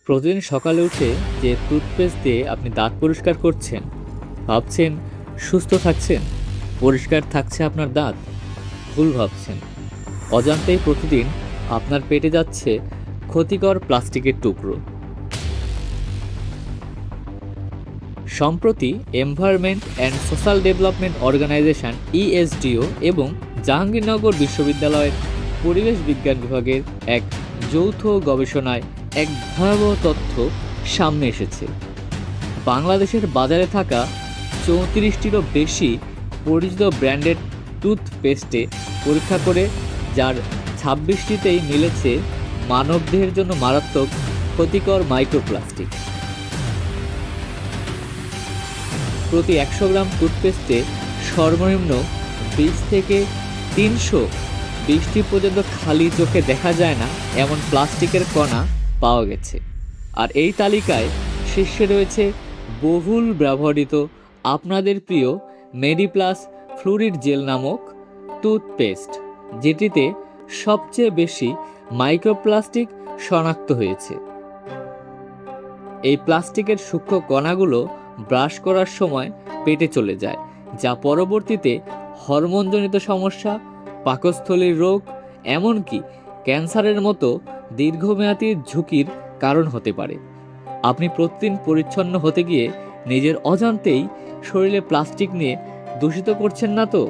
প্রতিদিন সকালে উঠে যে টুথপেস্ট দিয়ে আপনি দাঁত পরিষ্কার করছেন, ভাবছেন সুস্থ থাকছেন, পরিষ্কার থাকছে আপনার দাঁত। ভুল ভাবছেন। অজান্তেই প্রতিদিন আপনার পেটে যাচ্ছে ক্ষতিকর প্লাস্টিকের টুকরো। সম্প্রতি environment and social development organisation ESDO এবং জাহাঙ্গীরনগর বিশ্ববিদ্যালয়ের পরিবেশ বিজ্ঞান বিভাগের এক যৌথ গবেষণায় এক ভয়াবহ তথ্য সামনে এসেছে। বাংলাদেশের বাজারে থাকা ৩৪টিরও বেশি পরিচিত ব্র্যান্ডেড টুথপেস্টে পরীক্ষা করে যার ২৬টিতেই মিলেছে মানবদেহের জন্য মারাত্মক ক্ষতিকর মাইক্রোপ্লাস্টিক। প্রতি ১০০ গ্রাম টুথপেস্টে সর্বনিম্ন ২০ থেকে ৩২০টি পর্যন্ত খালি চোখে দেখা যায় না এমন প্লাস্টিকের কণা পাওয়া গেছে। আর এই তালিকায় শীর্ষে রয়েছে বহুল ব্যবহৃত আপনাদের প্রিয় মেডিপ্লাস ফ্লুরিড জেল নামক টুথপেস্ট, যেটিতে সবচেয়ে বেশি মাইক্রোপ্লাস্টিক শনাক্ত হয়েছে। এই প্লাস্টিকের সূক্ষ্ম কণাগুলো ব্রাশ করার সময় পেটে চলে যায়, যা পরবর্তীতে হরমোনজনিত সমস্যা, পাকস্থলীর রোগ, এমনকি ক্যান্সারের মতো দীর্ঘমেয়াদী ঝুঁকির কারণ হতে পারে। আপনি প্রতিদিন পরিচ্ছন্ন হতে গিয়ে নিজের অজান্তেই শরীরে প্লাস্টিক নিয়ে দূষিত করছেন না তো?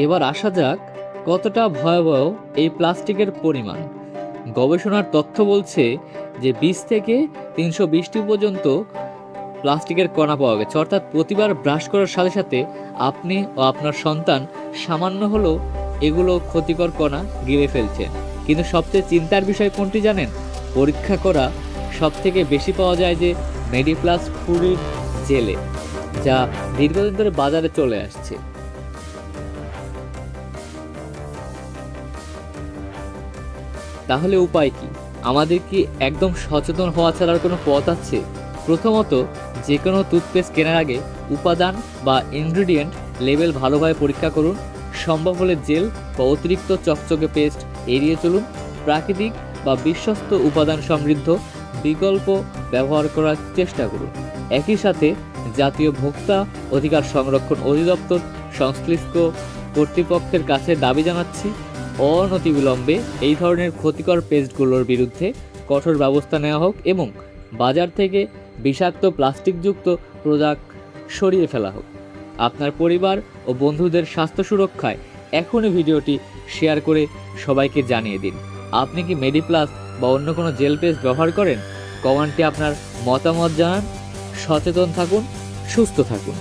এবার আসা যাক কতটা ভয়াবহ এই প্লাস্টিকের পরিমাণ। গবেষণার তথ্য বলছে যে ২০ থেকে ৩২০টি পর্যন্ত প্লাস্টিকের কণা পাওয়া গেছে। অর্থাৎ প্রতিবার ব্রাশ করার সাথে সাথে আপনি ও আপনার সন্তান সামান্য হলেও এগুলো ক্ষতিকর কণা গিলে ফেলছেন। কিন্তু সবচেয়ে চিন্তার বিষয় কোনটি জানেন? পরীক্ষা করা সবথেকে বেশি পাওয়া যায় যে মেডিপ্লাস ফ্লুরিড জেলে, যা দীর্ঘদিন ধরে বাজারে চলে আসছে। তাহলে উপায় কি? আমাদের কি একদম সচেতন হওয়া ছাড়ার কোনো পথ আছে? প্রথমত, যে কোনো টুথপেস্ট কেনার আগে উপাদান বা ইনগ্রিডিয়েন্ট লেবেল ভালোভাবে পরীক্ষা করুন। সম্ভব হলে জেল বা অতিরিক্ত চকচকে পেস্ট এড়িয়ে চলুন। প্রাকৃতিক বা বিশ্বস্ত উপাদান সমৃদ্ধ বিকল্প ব্যবহার করার চেষ্টা করুন। একই সাথে জাতীয় ভোক্তা অধিকার সংরক্ষণ অধিদপ্তর সংশ্লিষ্ট কর্তৃপক্ষের কাছে দাবি জানাচ্ছি, অনতিবিলম্বে এই ধরনের ক্ষতিকর পেস্টগুলোর বিরুদ্ধে কঠোর ব্যবস্থা নেওয়া হোক এবং বাজার থেকে বিষাক্ত প্লাস্টিকযুক্ত প্রোডাক্ট সরিয়ে ফেলা হোক। আপনার পরিবার ও বন্ধুদের স্বাস্থ্য সুরক্ষায় এখনই ভিডিওটি শেয়ার করে সবাইকে জানিয়ে দিন। আপনি কি মেডিপ্লাস বা অন্য কোনো জেল পেস্ট ব্যবহার করেন? কমেন্টে আপনার মতামত জানান। সচেতন থাকুন, সুস্থ থাকুন।